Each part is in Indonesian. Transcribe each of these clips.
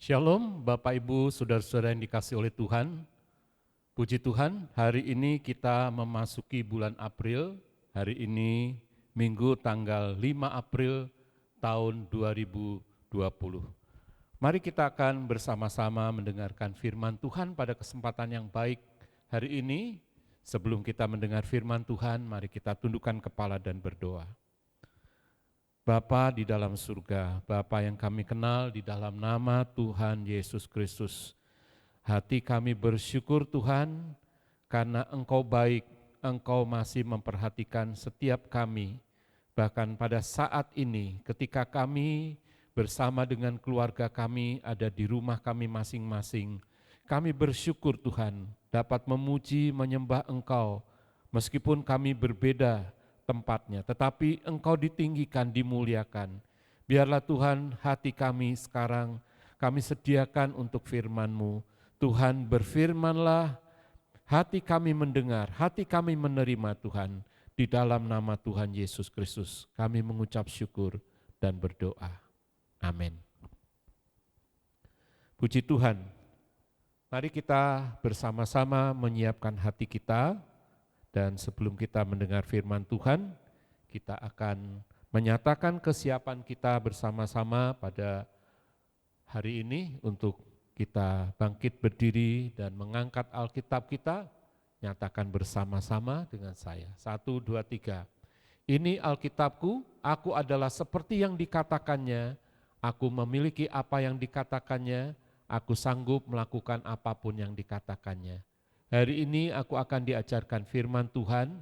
Shalom Bapak Ibu, Saudara-saudara yang dikasih oleh Tuhan. Puji Tuhan, hari ini kita memasuki bulan April. Hari ini Minggu tanggal 5 April tahun 2020. Mari kita akan bersama-sama mendengarkan firman Tuhan pada kesempatan yang baik hari ini. Sebelum kita mendengar firman Tuhan, mari kita tundukkan kepala dan berdoa. Bapa di dalam surga, Bapa yang kami kenal di dalam nama Tuhan Yesus Kristus. Hati kami bersyukur Tuhan, karena Engkau baik, Engkau masih memperhatikan setiap kami. Bahkan pada saat ini ketika kami bersama dengan keluarga kami ada di rumah kami masing-masing, kami bersyukur Tuhan dapat memuji menyembah Engkau, meskipun kami berbeda tempatnya, tetapi Engkau ditinggikan, dimuliakan. Biarlah Tuhan hati kami sekarang kami sediakan untuk firman-Mu. Tuhan berfirmanlah, hati kami mendengar, hati kami menerima Tuhan. Di dalam nama Tuhan Yesus Kristus kami mengucap syukur dan berdoa. Amin. Puji Tuhan. Mari kita bersama-sama menyiapkan hati kita. Dan sebelum kita mendengar firman Tuhan, kita akan menyatakan kesiapan kita bersama-sama pada hari ini untuk kita bangkit berdiri dan mengangkat Alkitab kita. Nyatakan bersama-sama dengan saya. 1, 2, 3. Ini Alkitabku, aku adalah seperti yang dikatakannya, aku memiliki apa yang dikatakannya, aku sanggup melakukan apapun yang dikatakannya. Hari ini aku akan diajarkan firman Tuhan,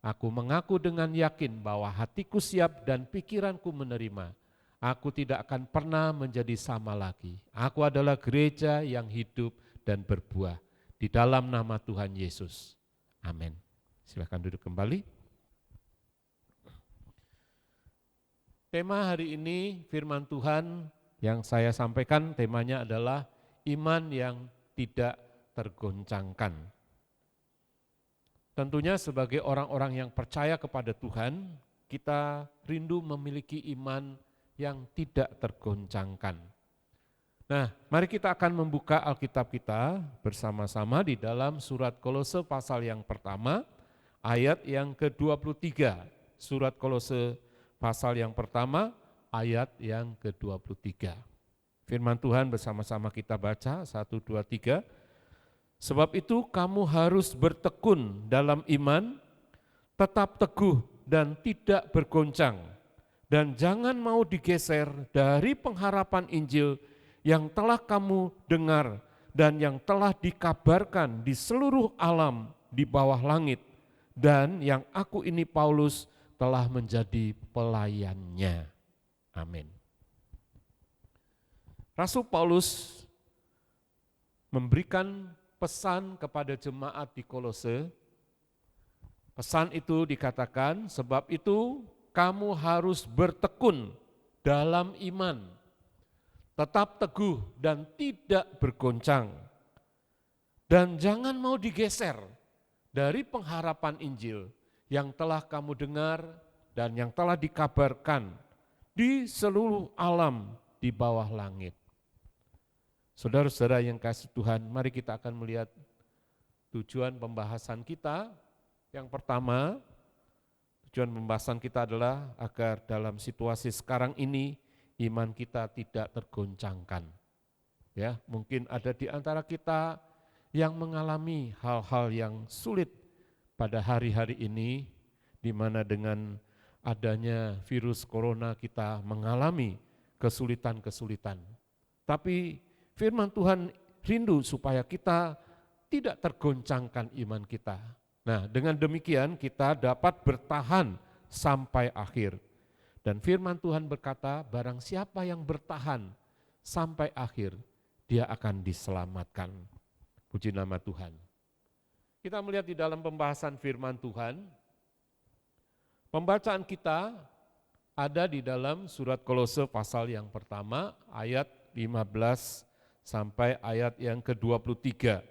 aku mengaku dengan yakin bahwa hatiku siap dan pikiranku menerima. Aku tidak akan pernah menjadi sama lagi. Aku adalah gereja yang hidup dan berbuah. Di dalam nama Tuhan Yesus. Amin. Silakan duduk kembali. Tema hari ini firman Tuhan yang saya sampaikan temanya adalah iman yang tidak tergoncangkan. Tentunya sebagai orang-orang yang percaya kepada Tuhan, kita rindu memiliki iman yang tidak tergoncangkan. Nah, mari kita akan membuka Alkitab kita bersama-sama di dalam surat Kolose pasal yang pertama, ayat yang ke-23. Surat Kolose pasal yang pertama, ayat yang ke-23. Firman Tuhan bersama-sama kita baca, 1, 2, 3. Sebab itu kamu harus bertekun dalam iman, tetap teguh dan tidak bergoncang, dan jangan mau digeser dari pengharapan Injil yang telah kamu dengar dan yang telah dikabarkan di seluruh alam di bawah langit, dan yang aku ini Paulus telah menjadi pelayannya. Amin. Rasul Paulus memberikan pesan kepada jemaat di Kolose. Pesan itu dikatakan, sebab itu kamu harus bertekun dalam iman, tetap teguh dan tidak bergoncang, dan jangan mau digeser dari pengharapan Injil yang telah kamu dengar dan yang telah dikabarkan di seluruh alam di bawah langit. Saudara-saudara yang kasih Tuhan, mari kita akan melihat tujuan pembahasan kita. Yang pertama, tujuan pembahasan kita adalah agar dalam situasi sekarang ini iman kita tidak tergoncangkan. Ya, mungkin ada di antara kita yang mengalami hal-hal yang sulit pada hari-hari ini, di mana dengan adanya virus corona kita mengalami kesulitan-kesulitan. Tapi firman Tuhan rindu supaya kita tidak tergoncangkan iman kita. Nah, dengan demikian kita dapat bertahan sampai akhir. Dan firman Tuhan berkata, barang siapa yang bertahan sampai akhir, dia akan diselamatkan. Puji nama Tuhan. Kita melihat di dalam pembahasan firman Tuhan, pembacaan kita ada di dalam surat Kolose pasal yang pertama, ayat 15 sampai ayat yang ke-23.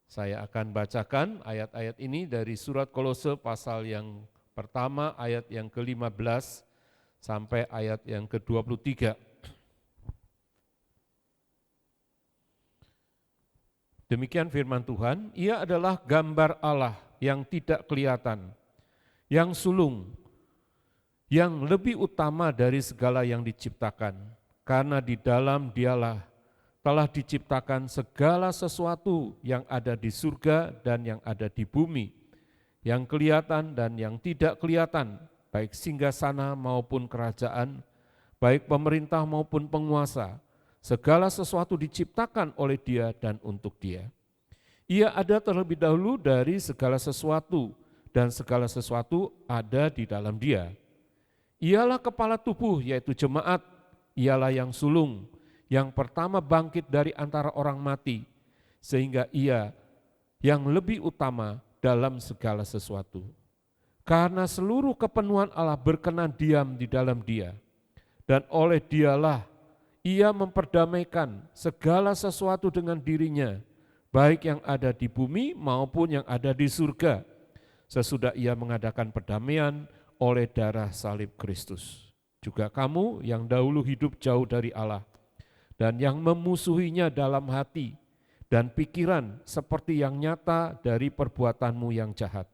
Saya akan bacakan ayat-ayat ini dari surat Kolose pasal yang pertama, ayat yang ke-15 sampai ayat yang ke-23. Demikian firman Tuhan, Ia adalah gambar Allah yang tidak kelihatan, yang sulung, yang lebih utama dari segala yang diciptakan, karena di dalam Dialah telah diciptakan segala sesuatu yang ada di surga dan yang ada di bumi, yang kelihatan dan yang tidak kelihatan, baik singgasana maupun kerajaan, baik pemerintah maupun penguasa. Segala sesuatu diciptakan oleh Dia dan untuk Dia. Ia ada terlebih dahulu dari segala sesuatu, dan segala sesuatu ada di dalam Dia. Ialah kepala tubuh, yaitu jemaat. Ialah yang sulung, yang pertama bangkit dari antara orang mati, sehingga Ia yang lebih utama dalam segala sesuatu. Karena seluruh kepenuhan Allah berkenan diam di dalam Dia, dan oleh Dialah Ia memperdamaikan segala sesuatu dengan dirinya, baik yang ada di bumi maupun yang ada di surga, sesudah Ia mengadakan perdamaian oleh darah salib Kristus. Juga kamu yang dahulu hidup jauh dari Allah, dan yang memusuhinya dalam hati dan pikiran seperti yang nyata dari perbuatanmu yang jahat.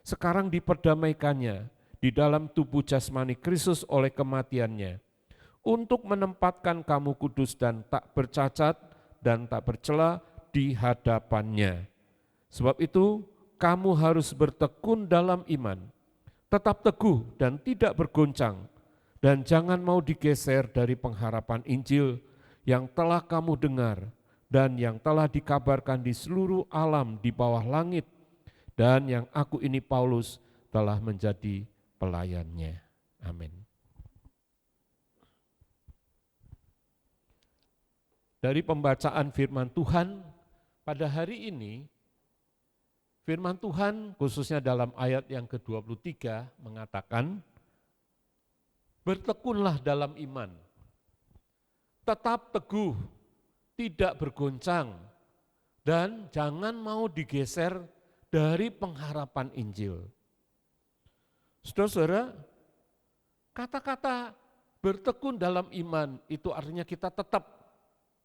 Sekarang diperdamaikannya di dalam tubuh jasmani Kristus oleh kematiannya, untuk menempatkan kamu kudus dan tak bercacat dan tak bercela di hadapannya. Sebab itu kamu harus bertekun dalam iman, tetap teguh dan tidak bergoncang, dan jangan mau digeser dari pengharapan Injil yang telah kamu dengar dan yang telah dikabarkan di seluruh alam di bawah langit, dan yang aku ini Paulus telah menjadi pelayannya. Amin. Dari pembacaan firman Tuhan pada hari ini, firman Tuhan khususnya dalam ayat yang ke-23 mengatakan, bertekunlah dalam iman, tetap teguh, tidak bergoncang, dan jangan mau digeser dari pengharapan Injil. Saudara-saudara, kata-kata bertekun dalam iman itu artinya kita tetap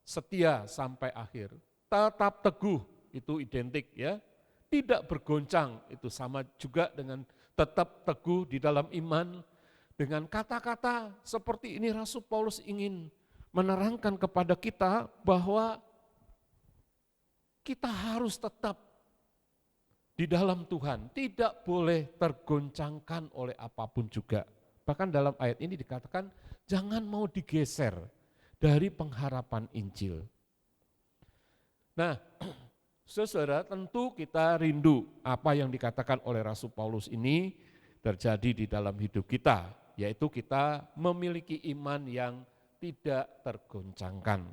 setia sampai akhir. Tetap teguh itu identik ya. Tidak bergoncang itu sama juga dengan tetap teguh di dalam iman. Dengan kata-kata seperti ini Rasul Paulus ingin menerangkan kepada kita bahwa kita harus tetap di dalam Tuhan, tidak boleh tergoncangkan oleh apapun juga. Bahkan dalam ayat ini dikatakan jangan mau digeser dari pengharapan Injil. Nah, saudara, tentu kita rindu apa yang dikatakan oleh Rasul Paulus ini terjadi di dalam hidup kita, yaitu kita memiliki iman yang tidak tergoncangkan.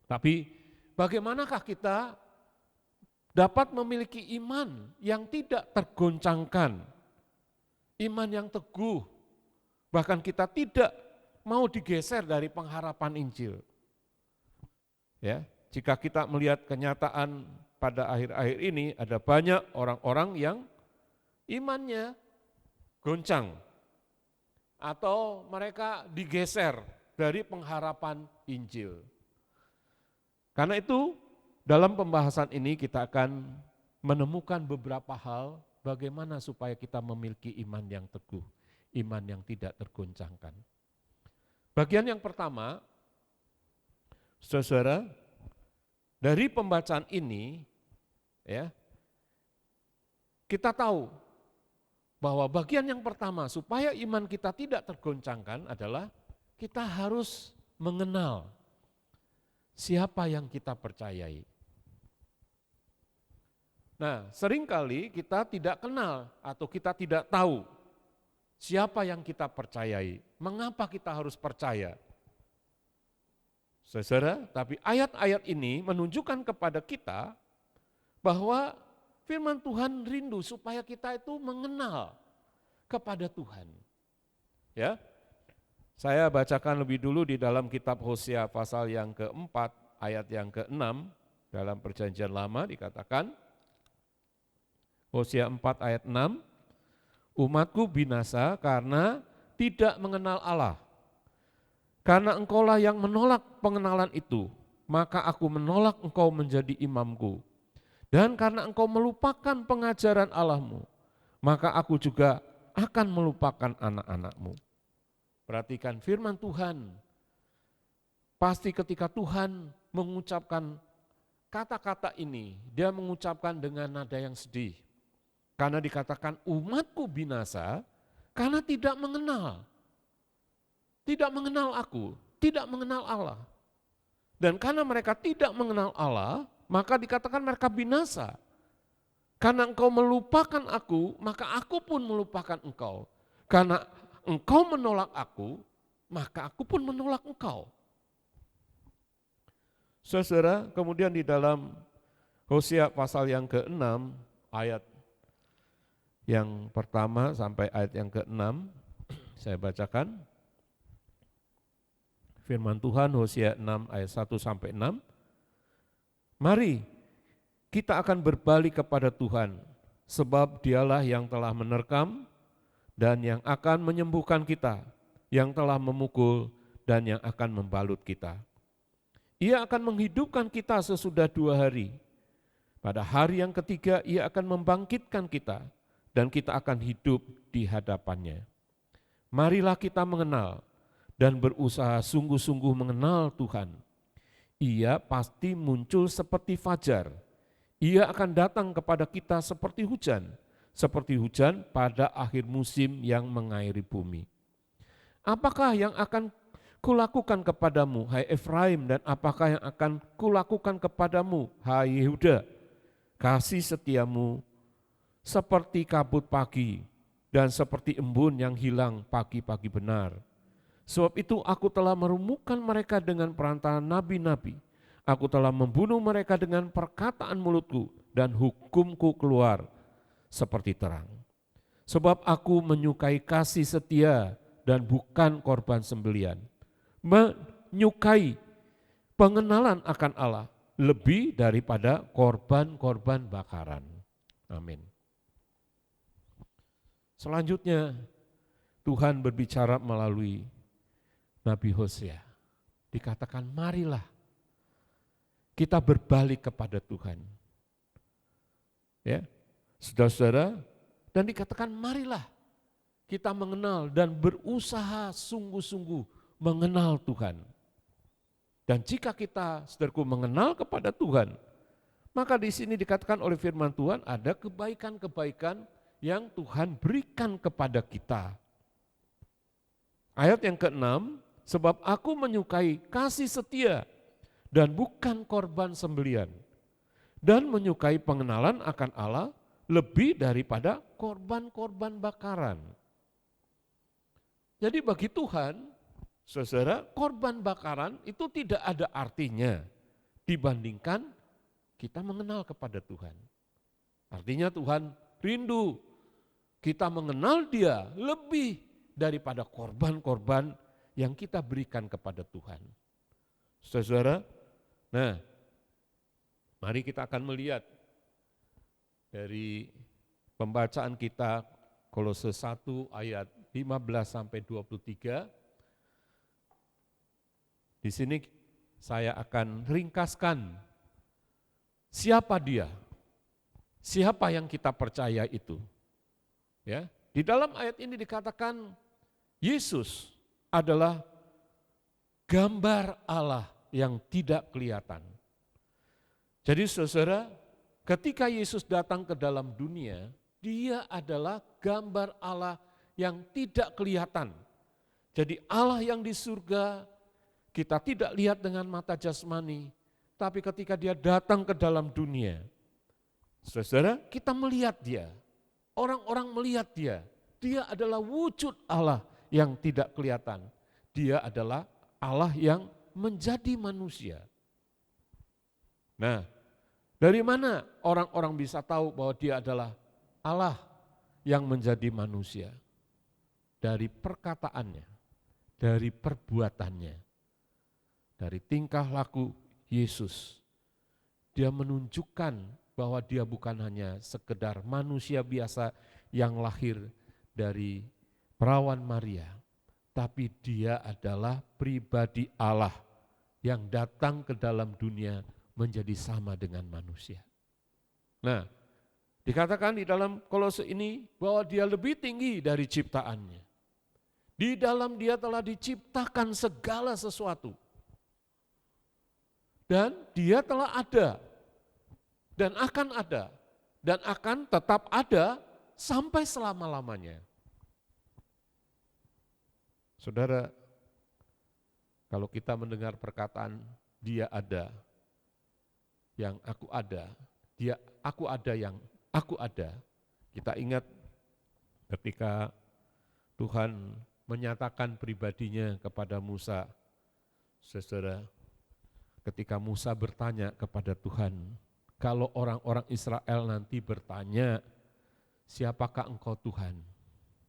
Tapi bagaimanakah kita dapat memiliki iman yang tidak tergoncangkan, iman yang teguh, bahkan kita tidak mau digeser dari pengharapan Injil. Ya, jika kita melihat kenyataan pada akhir-akhir ini ada banyak orang-orang yang imannya goncang atau mereka digeser dari pengharapan Injil. Karena itu dalam pembahasan ini kita akan menemukan beberapa hal bagaimana supaya kita memiliki iman yang teguh, iman yang tidak tergoncangkan. Bagian yang pertama, saudara, dari pembacaan ini, ya, kita tahu bahwa bagian yang pertama supaya iman kita tidak tergoncangkan adalah kita harus mengenal siapa yang kita percayai. Nah, seringkali kita tidak kenal atau kita tidak tahu siapa yang kita percayai, mengapa kita harus percaya? Saudara, tapi ayat-ayat ini menunjukkan kepada kita bahwa firman Tuhan rindu supaya kita itu mengenal kepada Tuhan. Ya, saya bacakan lebih dulu di dalam kitab Hosea pasal yang keempat, ayat yang ke-6, dalam perjanjian lama dikatakan, Hosea 4 ayat 6, umatku binasa karena tidak mengenal Allah. Karena engkaulah yang menolak pengenalan itu. maka aku menolak engkau menjadi imamku. Dan karena engkau melupakan pengajaran Allahmu, maka aku juga akan melupakan anak-anakmu. Perhatikan firman Tuhan. Pasti ketika Tuhan mengucapkan kata-kata ini, dia mengucapkan dengan nada yang sedih. Karena dikatakan umatku binasa karena tidak mengenal aku, tidak mengenal Allah. Dan karena mereka tidak mengenal Allah, maka dikatakan mereka binasa. Karena engkau melupakan aku, maka aku pun melupakan engkau. Karena engkau menolak aku, maka aku pun menolak engkau. Saudara, kemudian di dalam Hosea pasal yang ke-6, ayat yang pertama sampai ayat yang ke-6, saya bacakan. Firman Tuhan Hosea 6 ayat 1 sampai 6. Mari kita akan berbalik kepada Tuhan, sebab dialah yang telah menerkam dan yang akan menyembuhkan kita, yang telah memukul dan yang akan membalut kita. Ia akan menghidupkan kita sesudah 2 hari. Pada hari yang ketiga ia akan membangkitkan kita dan kita akan hidup di hadapannya. Marilah kita mengenal dan berusaha sungguh-sungguh mengenal Tuhan. Ia pasti muncul seperti fajar. Ia akan datang kepada kita seperti hujan pada akhir musim yang mengairi bumi. Apakah yang akan kulakukan kepadamu, hai Efraim, dan apakah yang akan kulakukan kepadamu, hai Yehuda? Kasih setiamu seperti kabut pagi dan seperti embun yang hilang pagi-pagi benar. Sebab itu aku telah merumuhkan mereka dengan perantara nabi-nabi. Aku telah membunuh mereka dengan perkataan mulutku dan hukumku keluar seperti terang. Sebab aku menyukai kasih setia dan bukan korban sembelian. Menyukai pengenalan akan Allah lebih daripada korban-korban bakaran. Amin. Selanjutnya Tuhan berbicara melalui Nabi Hosea. Dikatakan marilah kita berbalik kepada Tuhan. Ya, saudara-saudara, dan dikatakan marilah kita mengenal dan berusaha sungguh-sungguh mengenal Tuhan. Dan jika kita, saudaraku, mengenal kepada Tuhan, maka di sini dikatakan oleh firman Tuhan ada kebaikan-kebaikan yang Tuhan berikan kepada kita. Ayat yang ke-6, sebab aku menyukai kasih setia dan bukan korban sembelian, dan menyukai pengenalan akan Allah lebih daripada korban-korban bakaran. Jadi bagi Tuhan, saudara, korban bakaran itu tidak ada artinya dibandingkan kita mengenal kepada Tuhan. Artinya Tuhan rindu kita mengenal Dia lebih daripada korban-korban yang kita berikan kepada Tuhan. Saudara, nah mari kita akan melihat dari pembacaan kita Kolose 1 ayat 15 sampai 23. Di sini saya akan ringkaskan siapa Dia, siapa yang kita percaya itu. Ya, di dalam ayat ini dikatakan Yesus adalah gambar Allah yang tidak kelihatan. Jadi saudara, ketika Yesus datang ke dalam dunia, Dia adalah gambar Allah yang tidak kelihatan. Jadi Allah yang di surga kita tidak lihat dengan mata jasmani, tapi ketika Dia datang ke dalam dunia, saudara, kita melihat Dia. Orang-orang melihat Dia. Dia adalah wujud Allah yang tidak kelihatan. Dia adalah Allah yang menjadi manusia. Nah, dari mana orang-orang bisa tahu bahwa Dia adalah Allah yang menjadi manusia? Dari perkataannya, dari perbuatannya, dari tingkah laku Yesus. Dia menunjukkan bahwa Dia bukan hanya sekedar manusia biasa yang lahir dari perawan Maria, tapi Dia adalah pribadi Allah yang datang ke dalam dunia menjadi sama dengan manusia. Nah, dikatakan di dalam Kolose ini bahwa dia lebih tinggi dari ciptaannya. Di dalam dia telah diciptakan segala sesuatu. Dan dia telah ada, dan akan tetap ada sampai selama-lamanya. Saudara, kalau kita mendengar perkataan dia ada, yang aku ada, aku ada yang aku ada, kita ingat ketika Tuhan menyatakan pribadinya kepada Musa, saudara, ketika Musa bertanya kepada Tuhan, kalau orang-orang Israel nanti bertanya, siapakah engkau Tuhan?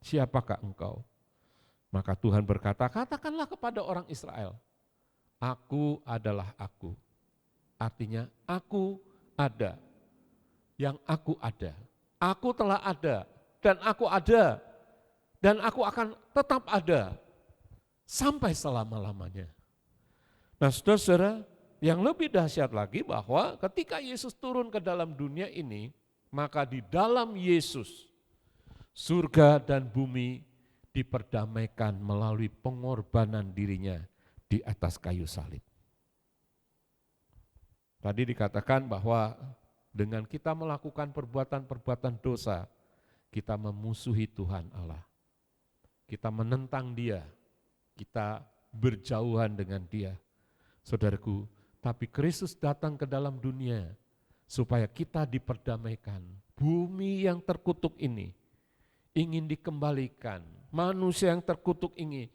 Siapakah engkau? Maka Tuhan berkata, katakanlah kepada orang Israel, aku adalah aku. Artinya aku ada, yang aku ada. Aku telah ada, dan aku akan tetap ada sampai selama-lamanya. Nah, saudara-saudara, yang lebih dahsyat lagi bahwa ketika Yesus turun ke dalam dunia ini, maka di dalam Yesus, surga dan bumi diperdamaikan melalui pengorbanan dirinya di atas kayu salib. Tadi dikatakan bahwa dengan kita melakukan perbuatan-perbuatan dosa, kita memusuhi Tuhan Allah. Kita menentang Dia, kita berjauhan dengan Dia. Saudaraku, tapi Kristus datang ke dalam dunia supaya kita diperdamaikan. Bumi yang terkutuk ini ingin dikembalikan, manusia yang terkutuk ini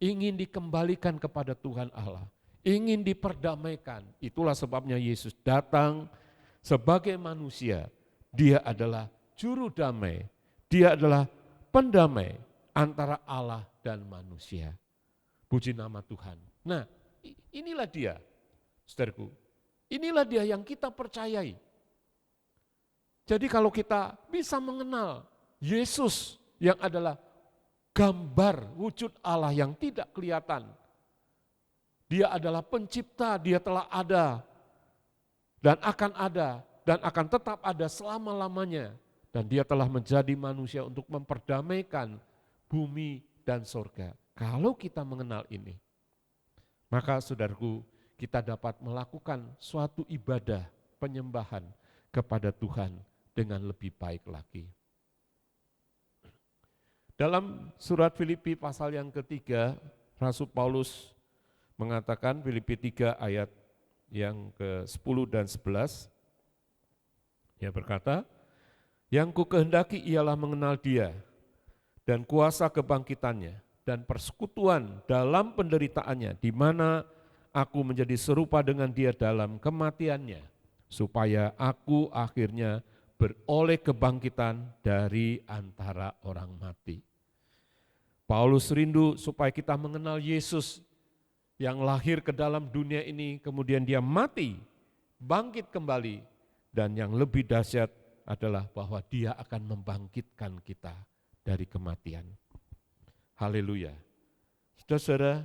ingin dikembalikan kepada Tuhan Allah, ingin diperdamaikan. Itulah sebabnya Yesus datang sebagai manusia. Dia adalah juru damai, dia adalah pendamai antara Allah dan manusia. Puji nama Tuhan. Nah, inilah dia, saudaraku. Inilah dia yang kita percayai. Jadi kalau kita bisa mengenal Yesus yang adalah gambar wujud Allah yang tidak kelihatan. Dia adalah pencipta, dia telah ada dan akan tetap ada selama-lamanya. Dan dia telah menjadi manusia untuk memperdamaikan bumi dan surga. Kalau kita mengenal ini, maka saudaraku, kita dapat melakukan suatu ibadah penyembahan kepada Tuhan dengan lebih baik lagi. Dalam surat Filipi pasal yang ketiga, Rasul Paulus mengatakan, Filipi 3 ayat yang ke-10 dan 11, dia berkata, yang ku kehendaki ialah mengenal Dia dan kuasa kebangkitannya dan persekutuan dalam penderitaannya, di mana aku menjadi serupa dengan Dia dalam kematiannya, supaya aku akhirnya beroleh kebangkitan dari antara orang mati. Paulus rindu supaya kita mengenal Yesus yang lahir ke dalam dunia ini, kemudian Dia mati, bangkit kembali, dan yang lebih dahsyat adalah bahwa Dia akan membangkitkan kita dari kematian. Haleluya. Saudara-saudara,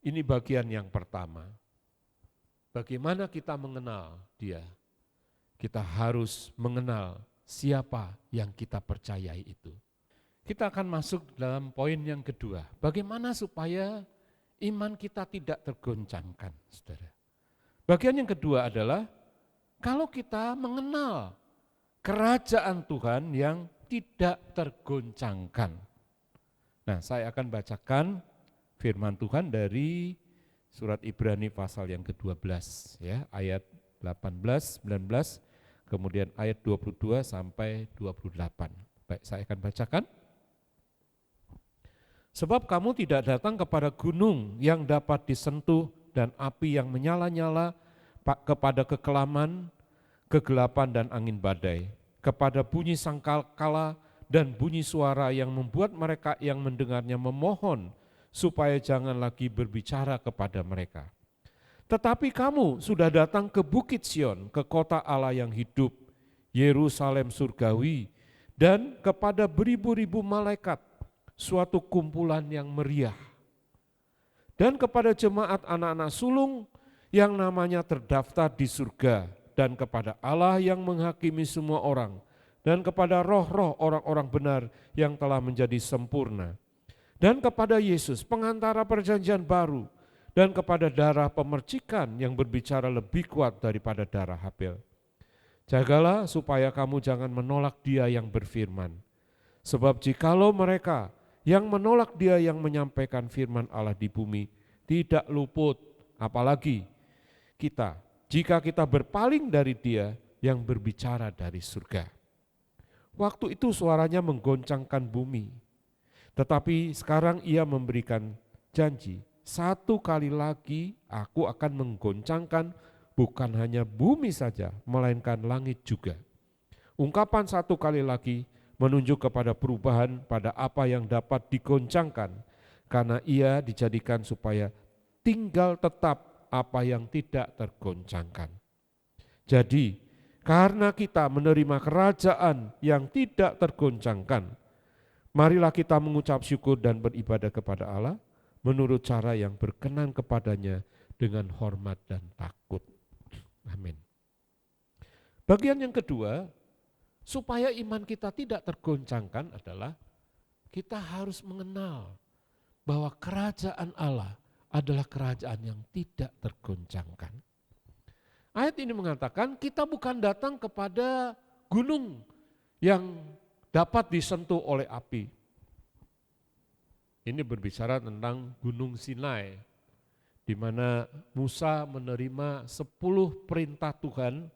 ini bagian yang pertama. Bagaimana kita mengenal Dia? Kita harus mengenal siapa yang kita percayai itu. Kita akan masuk dalam poin yang kedua. Bagaimana supaya iman kita tidak tergoncangkan, saudara. Bagian yang kedua adalah kalau kita mengenal kerajaan Tuhan yang tidak tergoncangkan. Nah, saya akan bacakan firman Tuhan dari surat Ibrani pasal yang ke-12, ya, ayat 18, 19, kemudian ayat 22 sampai 28. Baik, saya akan bacakan. Sebab kamu tidak datang kepada gunung yang dapat disentuh dan api yang menyala-nyala, kepada kekelaman, kegelapan dan angin badai, kepada bunyi sangkakala dan bunyi suara yang membuat mereka yang mendengarnya memohon supaya jangan lagi berbicara kepada mereka. Tetapi kamu sudah datang ke Bukit Sion, ke kota Allah yang hidup, Yerusalem surgawi, dan kepada beribu-ribu malaikat, suatu kumpulan yang meriah. dan kepada jemaat anak-anak sulung yang namanya terdaftar di surga, dan kepada Allah yang menghakimi semua orang, dan kepada roh-roh orang-orang benar yang telah menjadi sempurna, dan kepada Yesus pengantara perjanjian baru, dan kepada darah pemercikan yang berbicara lebih kuat daripada darah Habel. Jagalah supaya kamu jangan menolak Dia yang berfirman. Sebab jikalau mereka yang menolak Dia yang menyampaikan firman Allah di bumi tidak luput, apalagi kita, jika kita berpaling dari Dia yang berbicara dari surga. Waktu itu suaranya menggoncangkan bumi, tetapi sekarang Ia memberikan janji, satu kali lagi aku akan menggoncangkan bukan hanya bumi saja, melainkan langit juga. Ungkapan satu kali lagi menunjuk kepada perubahan pada apa yang dapat digoncangkan, karena Ia dijadikan supaya tinggal tetap apa yang tidak tergoncangkan. Jadi, karena kita menerima kerajaan yang tidak tergoncangkan, marilah kita mengucap syukur dan beribadah kepada Allah menurut cara yang berkenan kepadanya dengan hormat dan takut. Amin. Bagian yang kedua, supaya iman kita tidak tergoncangkan adalah kita harus mengenal bahwa kerajaan Allah adalah kerajaan yang tidak tergoncangkan. Ayat ini mengatakan kita bukan datang kepada gunung yang dapat disentuh oleh api. Ini berbicara tentang Gunung Sinai, di mana Musa menerima 10 perintah Tuhan,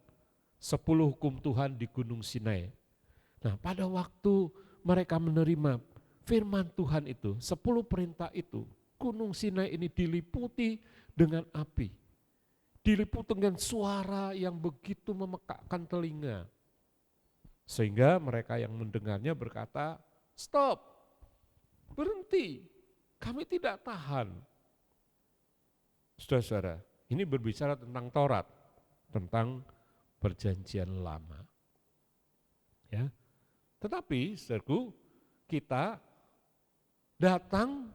10 hukum Tuhan di Gunung Sinai. Nah, pada waktu mereka menerima firman Tuhan itu, 10 perintah itu, Gunung Sinai ini diliputi dengan api. Diliputi dengan suara yang begitu memekakkan telinga. Sehingga mereka yang mendengarnya berkata, stop, berhenti, kami tidak tahan. Saudara-saudara, ini berbicara tentang Taurat, tentang perjanjian lama. Ya. Tetapi, saudaraku, kita datang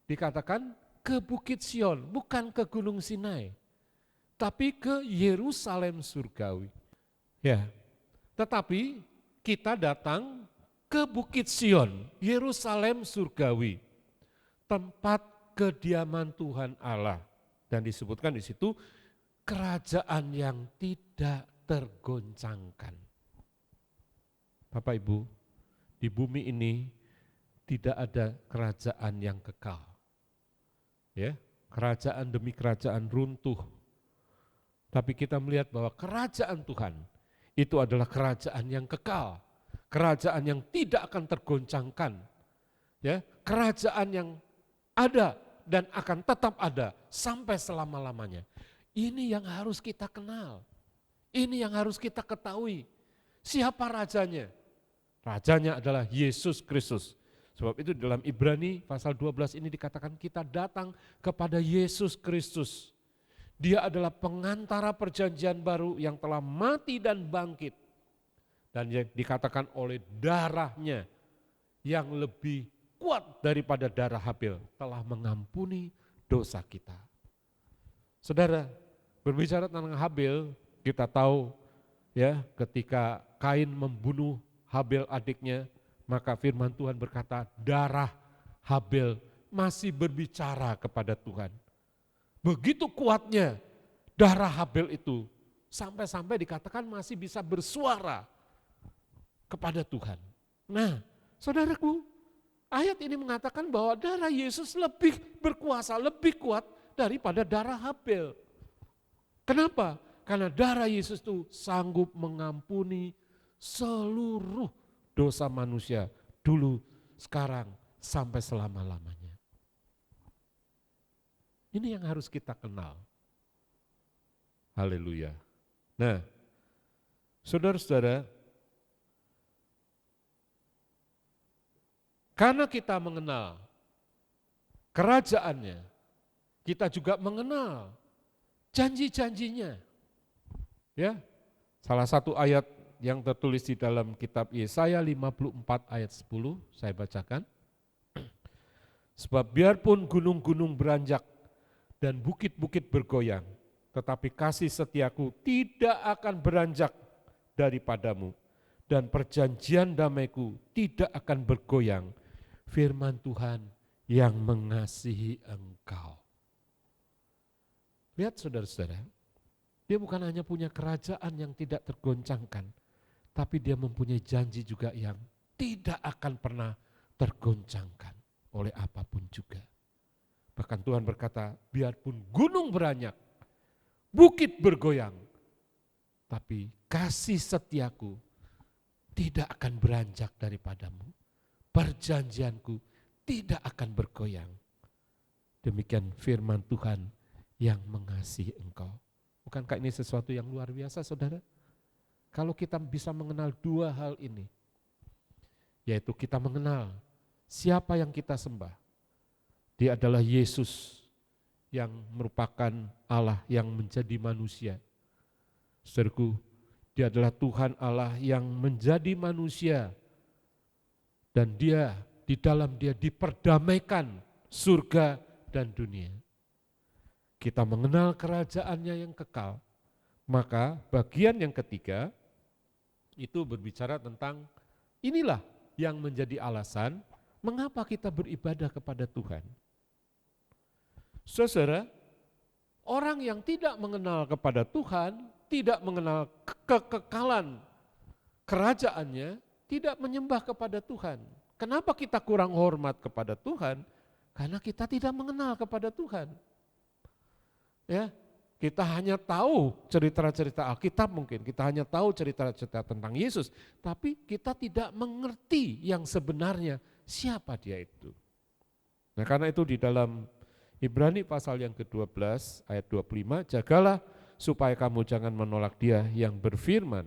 dikatakan ke Bukit Sion, bukan ke Gunung Sinai, tapi ke Yerusalem surgawi. Ya. Tetapi kita datang ke Bukit Sion, Yerusalem surgawi, tempat kediaman Tuhan Allah. Dan disebutkan di situ kerajaan yang tidak tergoncangkan. Bapak Ibu, di bumi ini tidak ada kerajaan yang kekal. Ya, kerajaan demi kerajaan runtuh. Tapi kita melihat bahwa kerajaan Tuhan itu adalah kerajaan yang kekal, kerajaan yang tidak akan tergoncangkan. Ya, kerajaan yang ada dan akan tetap ada sampai selama-lamanya. Ini yang harus kita kenal. Ini yang harus kita ketahui. Siapa rajanya? Rajanya adalah Yesus Kristus. Sebab itu dalam Ibrani pasal 12 ini dikatakan kita datang kepada Yesus Kristus. Dia adalah pengantara perjanjian baru yang telah mati dan bangkit. Dan yang dikatakan oleh darahnya yang lebih kuat daripada darah Habel telah mengampuni dosa kita. Saudara, berbicara tentang Habel, kita tahu ya ketika Kain membunuh Habel adiknya, maka firman Tuhan berkata darah Habel masih berbicara kepada Tuhan. Begitu kuatnya darah Habel itu, sampai-sampai dikatakan masih bisa bersuara kepada Tuhan. Nah, saudaraku, ayat ini mengatakan bahwa darah Yesus lebih berkuasa, lebih kuat daripada darah Habel. Kenapa? Karena darah Yesus itu sanggup mengampuni seluruh dosa manusia dulu, sekarang, sampai selama-lamanya. Ini yang harus kita kenal. Haleluya. Nah, saudara-saudara, karena kita mengenal kerajaannya, kita juga mengenal janji-janjinya. Ya, salah satu ayat yang tertulis di dalam kitab Yesaya 54 ayat 10, saya bacakan. Sebab biarpun gunung-gunung beranjak dan bukit-bukit bergoyang, tetapi kasih setiaku tidak akan beranjak daripadamu, dan perjanjian damaiku tidak akan bergoyang. Firman Tuhan yang mengasihi engkau. Lihat saudara-saudara, dia bukan hanya punya kerajaan yang tidak tergoncangkan, tapi dia mempunyai janji juga yang tidak akan pernah tergoncangkan oleh apapun juga. Bahkan Tuhan berkata, biarpun gunung beranjak, bukit bergoyang, tapi kasih setiaku tidak akan beranjak daripadamu. Perjanjianku tidak akan bergoyang. Demikian firman Tuhan yang mengasihi engkau. Bukankah ini sesuatu yang luar biasa, saudara? Kalau kita bisa mengenal dua hal ini, yaitu kita mengenal siapa yang kita sembah. Dia adalah Yesus yang merupakan Allah yang menjadi manusia. Saudaraku, dia adalah Tuhan Allah yang menjadi manusia, dan dia di dalam dia diperdamaikan surga dan dunia. Kita mengenal kerajaannya yang kekal, maka bagian yang ketiga itu berbicara tentang inilah yang menjadi alasan mengapa kita beribadah kepada Tuhan. Saudara, orang yang tidak mengenal kepada Tuhan, tidak mengenal kekekalan kerajaannya, tidak menyembah kepada Tuhan. Kenapa kita kurang hormat kepada Tuhan? Karena kita tidak mengenal kepada Tuhan. Ya, kita hanya tahu cerita-cerita Alkitab mungkin, kita hanya tahu cerita-cerita tentang Yesus, tapi kita tidak mengerti yang sebenarnya siapa dia itu. Nah, karena itu di dalam Ibrani pasal yang ke-12 ayat 25, jagalah supaya kamu jangan menolak dia yang berfirman.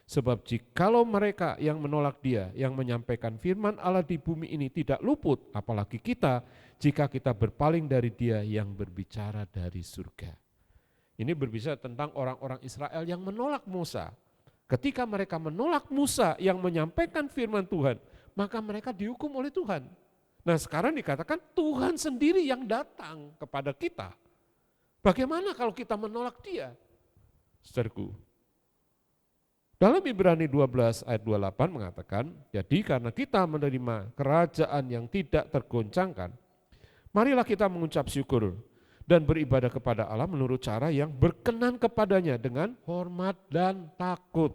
Sebab jikalau mereka yang menolak dia yang menyampaikan firman Allah di bumi ini tidak luput, apalagi kita jika kita berpaling dari dia yang berbicara dari surga. Ini berbicara tentang orang-orang Israel yang menolak Musa. Ketika mereka menolak Musa yang menyampaikan firman Tuhan, maka mereka dihukum oleh Tuhan. Nah, sekarang dikatakan Tuhan sendiri yang datang kepada kita. Bagaimana kalau kita menolak dia? Saudaraku, dalam Ibrani 12 ayat 28 mengatakan, jadi karena kita menerima kerajaan yang tidak tergoncangkan, marilah kita mengucap syukur dan beribadah kepada Allah menurut cara yang berkenan kepadanya dengan hormat dan takut.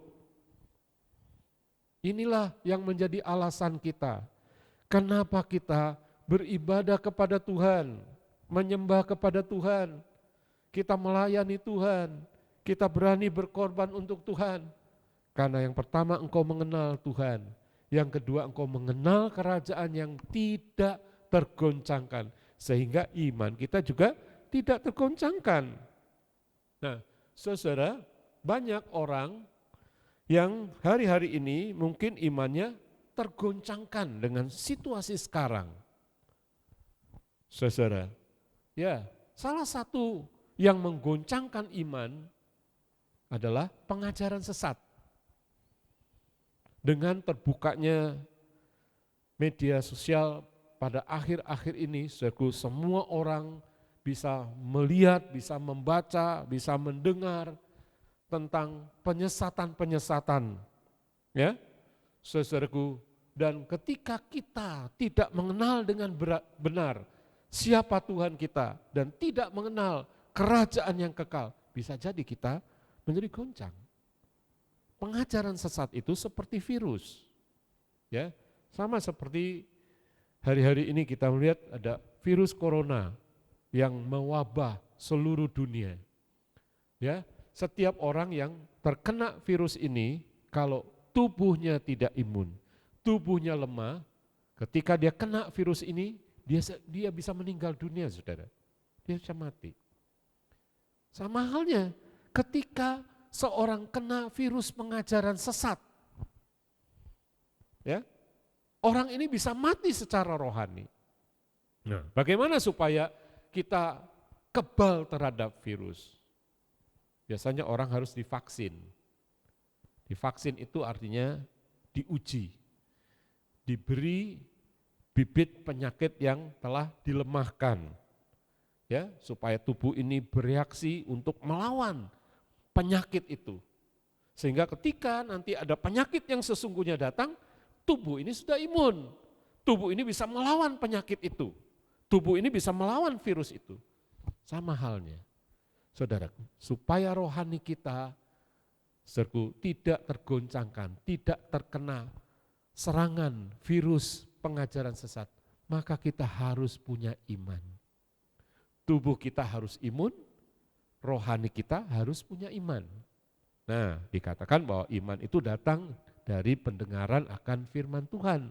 Inilah yang menjadi alasan kita. Kenapa kita beribadah kepada Tuhan, menyembah kepada Tuhan, kita melayani Tuhan, kita berani berkorban untuk Tuhan. Karena yang pertama engkau mengenal Tuhan, yang kedua engkau mengenal kerajaan yang tidak tergoncangkan, sehingga iman kita juga tidak tergoncangkan. Nah, saudara, banyak orang yang hari-hari ini mungkin imannya tergoncangkan dengan situasi sekarang. Saudara, ya, salah satu yang menggoncangkan iman adalah pengajaran sesat. Dengan terbukanya media sosial pada akhir-akhir ini, semua orang bisa melihat, bisa membaca, bisa mendengar tentang penyesatan-penyesatan. Ya, saudaraku, dan ketika kita tidak mengenal dengan benar siapa Tuhan kita dan tidak mengenal kerajaan yang kekal, bisa jadi kita menjadi goncang. Pengajaran sesat itu seperti virus. Ya, sama seperti hari-hari ini kita melihat ada virus corona yang mewabah seluruh dunia. Ya, setiap orang yang terkena virus ini, kalau tubuhnya tidak imun, tubuhnya lemah, ketika dia kena virus ini, dia bisa meninggal dunia, saudara. Dia bisa mati. Sama halnya ketika seorang kena virus pengajaran sesat, ya, orang ini bisa mati secara rohani. Nah, bagaimana supaya kita kebal terhadap virus? Biasanya orang harus divaksin. Divaksin itu artinya diuji, diberi bibit penyakit yang telah dilemahkan. ya, supaya tubuh ini bereaksi untuk melawan penyakit itu. Sehingga ketika nanti ada penyakit yang sesungguhnya datang, tubuh ini sudah imun. Tubuh ini bisa melawan penyakit itu. Tubuh ini bisa melawan virus itu. Sama halnya, saudaraku, supaya rohani kita tidak tergoncangkan, tidak terkena serangan virus pengajaran sesat, maka kita harus punya iman. Tubuh kita harus imun, rohani kita harus punya iman. Nah, dikatakan bahwa iman itu datang dari pendengaran akan firman Tuhan.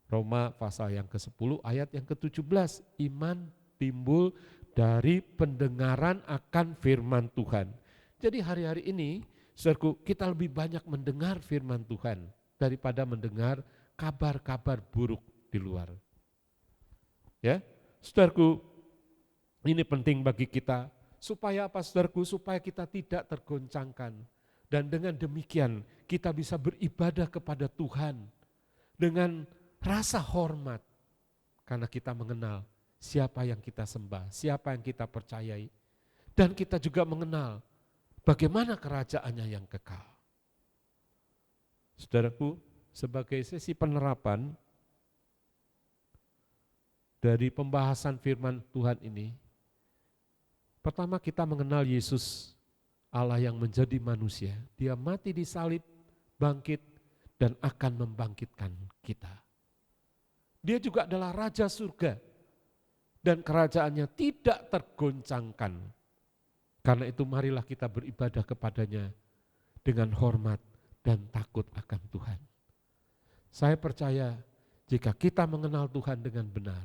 Roma pasal yang ke-10 ayat yang ke-17, iman timbul dari pendengaran akan firman Tuhan. Jadi hari-hari ini, saudaraku, kita lebih banyak mendengar firman Tuhan daripada mendengar kabar-kabar buruk di luar. Ya, saudaraku, ini penting bagi kita. Supaya apa, saudaraku? Supaya kita tidak tergoncangkan. Dan dengan demikian kita bisa beribadah kepada Tuhan dengan rasa hormat. Karena kita mengenal siapa yang kita sembah, siapa yang kita percayai. Dan kita juga mengenal bagaimana kerajaannya yang kekal. Saudaraku, sebagai sesi penerapan dari pembahasan firman Tuhan ini, pertama kita mengenal Yesus, Allah yang menjadi manusia. Dia mati di salib, bangkit, dan akan membangkitkan kita. Dia juga adalah Raja Surga, dan kerajaannya tidak tergoncangkan. Karena itu marilah kita beribadah kepadanya dengan hormat dan takut akan Tuhan. Saya percaya jika kita mengenal Tuhan dengan benar,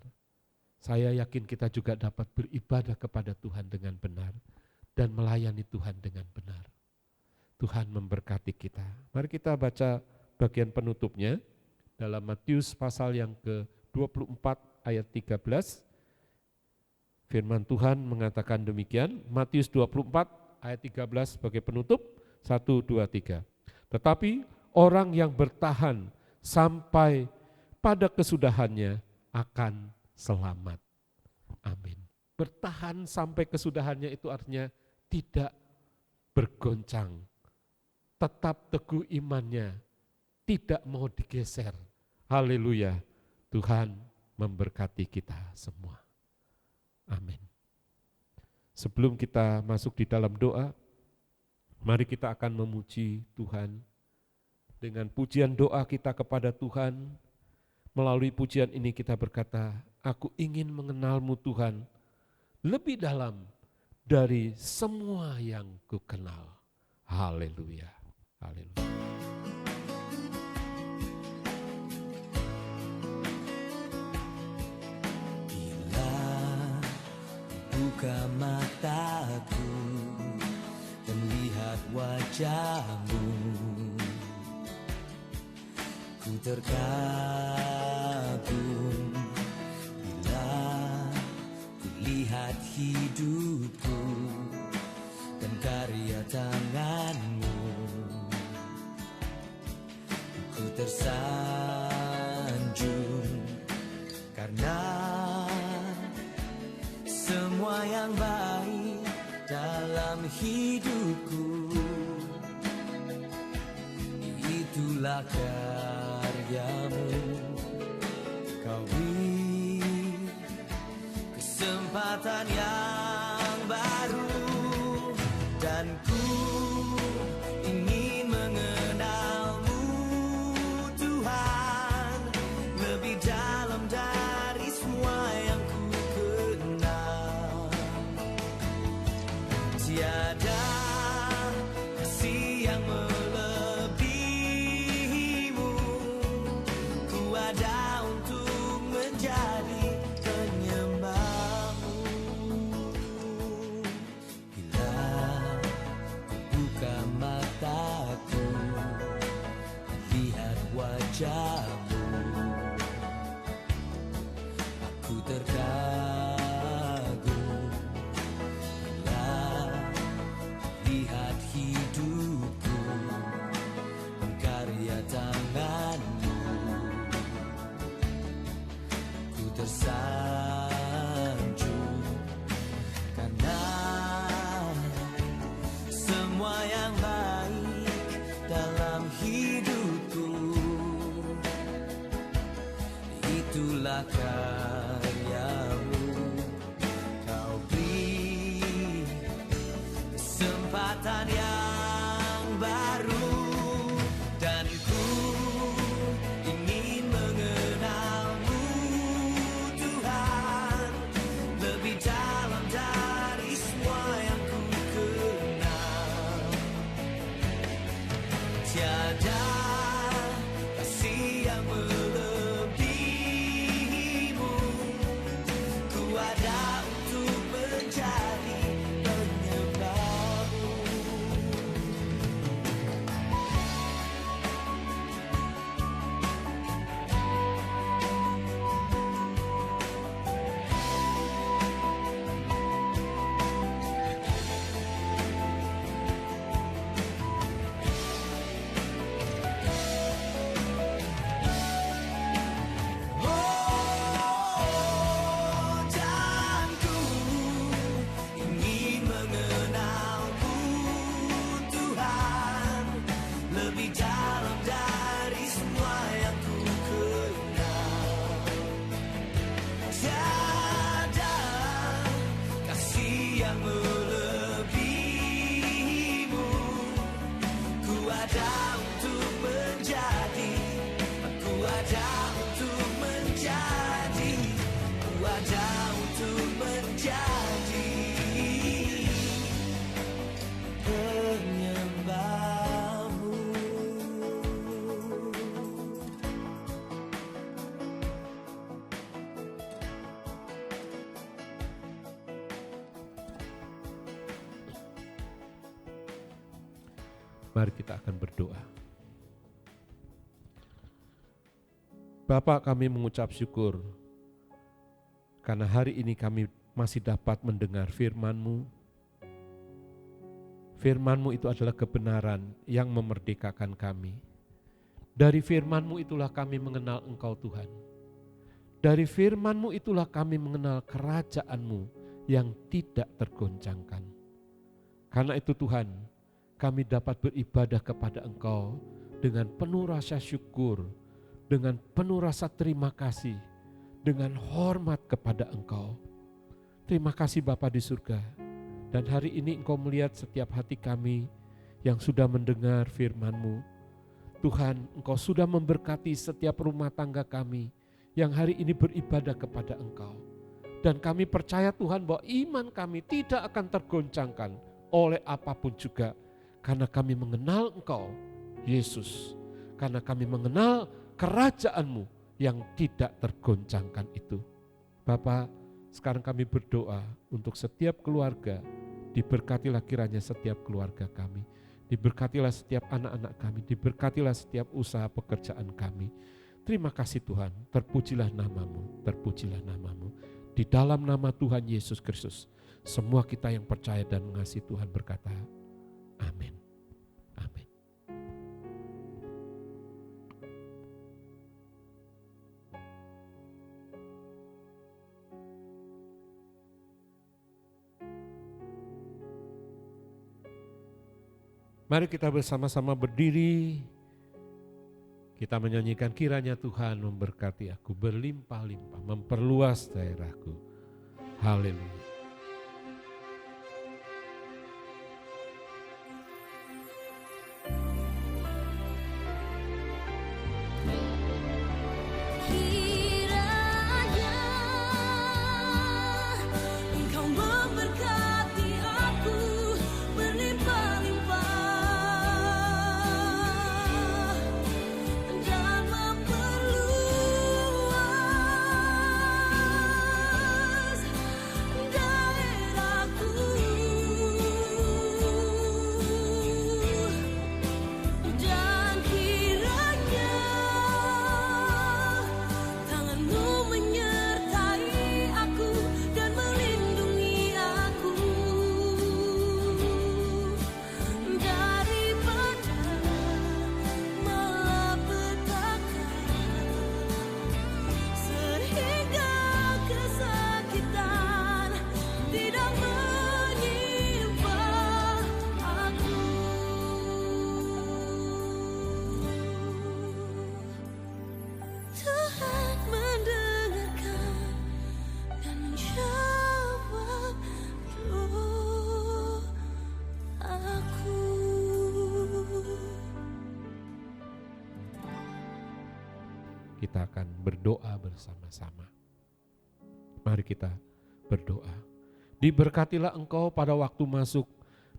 saya yakin kita juga dapat beribadah kepada Tuhan dengan benar dan melayani Tuhan dengan benar. Tuhan memberkati kita. Mari kita baca bagian penutupnya dalam Matius pasal yang ke-24 ayat 13. Firman Tuhan mengatakan demikian, Matius 24 ayat 13 sebagai penutup, 1, 2, 3. Tetapi orang yang bertahan sampai pada kesudahannya akan selamat. Amin. Bertahan sampai kesudahannya itu artinya tidak bergoncang, tetap teguh imannya, tidak mau digeser. Haleluya. Tuhan memberkati kita semua. Amin. Sebelum kita masuk di dalam doa, mari kita akan memuji Tuhan dengan pujian doa kita kepada Tuhan. Melalui pujian ini kita berkata, aku ingin mengenal-Mu Tuhan lebih dalam dari semua yang ku kenal. Haleluya. Haleluya. Bila buka mataku dan lihat wajah-Mu, ku terkagum bila ku lihat hidupku dan karya tangan-Mu. Ku tersanjung karena semua yang baik dalam hidupku, itulah karya-Mu. Kau beri kesempatan yang baru dan ku ingin mengenal-Mu Tuhan lebih dalam dari semua yang ku kenal. Tiada kasih yang melebihi-Mu, ku ada untuk menjadi penyembah-Mu. Bila ku buka mataku, lihat wajah-Mu, aku terkagum bila yang melebihimu. Ku ada untuk menjadi, ku ada untuk menjadi, ku ada untuk menjadi penyembahmu. Mari kita akan berdoa. Bapa, kami mengucap syukur karena hari ini kami masih dapat mendengar firman-Mu. Firman-Mu itu adalah kebenaran yang memerdekakan kami. Dari firman-Mu itulah kami mengenal Engkau Tuhan. Dari firman-Mu itulah kami mengenal kerajaan-Mu yang tidak tergoncangkan. Karena itu Tuhan, kami dapat beribadah kepada Engkau dengan penuh rasa syukur, dengan penuh rasa terima kasih, dengan hormat kepada Engkau. Terima kasih Bapa di surga. Dan hari ini Engkau melihat setiap hati kami yang sudah mendengar firman-Mu. Tuhan, Engkau sudah memberkati setiap rumah tangga kami yang hari ini beribadah kepada Engkau. Dan kami percaya Tuhan bahwa iman kami tidak akan tergoncangkan oleh apapun juga. Karena kami mengenal Engkau, Yesus. Karena kami mengenal kerajaan-Mu yang tidak tergoncangkan itu. Bapa, sekarang kami berdoa untuk setiap keluarga. Diberkatilah kiranya setiap keluarga kami. Diberkatilah setiap anak-anak kami. Diberkatilah setiap usaha pekerjaan kami. Terima kasih Tuhan, terpujilah nama-Mu, terpujilah nama-Mu. Di dalam nama Tuhan Yesus Kristus, semua kita yang percaya dan mengasihi Tuhan berkata, amin. Amin. Mari kita bersama-sama berdiri. Kita menyanyikan kiranya Tuhan memberkati aku berlimpah-limpah, memperluas daerahku. Haleluya. Kita akan berdoa bersama-sama. Mari kita berdoa. Diberkatilah engkau pada waktu masuk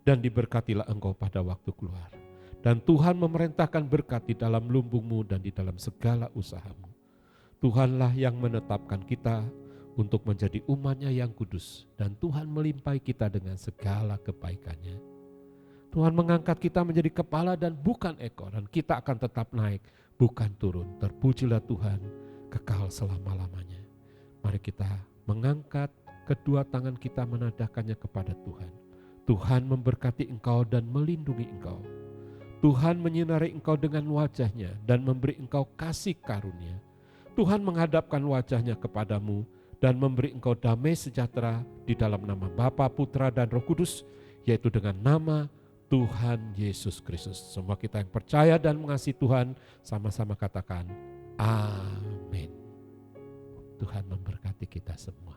dan diberkatilah engkau pada waktu keluar. Dan Tuhan memerintahkan berkat di dalam lumbungmu dan di dalam segala usahamu. Tuhanlah yang menetapkan kita untuk menjadi umat-Nya yang kudus. Dan Tuhan melimpahi kita dengan segala kebaikannya. Tuhan mengangkat kita menjadi kepala dan bukan ekor. Dan kita akan tetap naik, bukan turun. Terpujilah Tuhan kekal selama-lamanya. Mari kita mengangkat kedua tangan kita menadahkannya kepada Tuhan. Tuhan memberkati engkau dan melindungi engkau. Tuhan menyinari engkau dengan wajah-Nya dan memberi engkau kasih karunia. Tuhan menghadapkan wajah-Nya kepadamu dan memberi engkau damai sejahtera di dalam nama Bapa, Putra, dan Roh Kudus, yaitu dengan nama Tuhan Yesus Kristus. Semua kita yang percaya dan mengasihi Tuhan, sama-sama katakan, amin. Tuhan memberkati kita semua.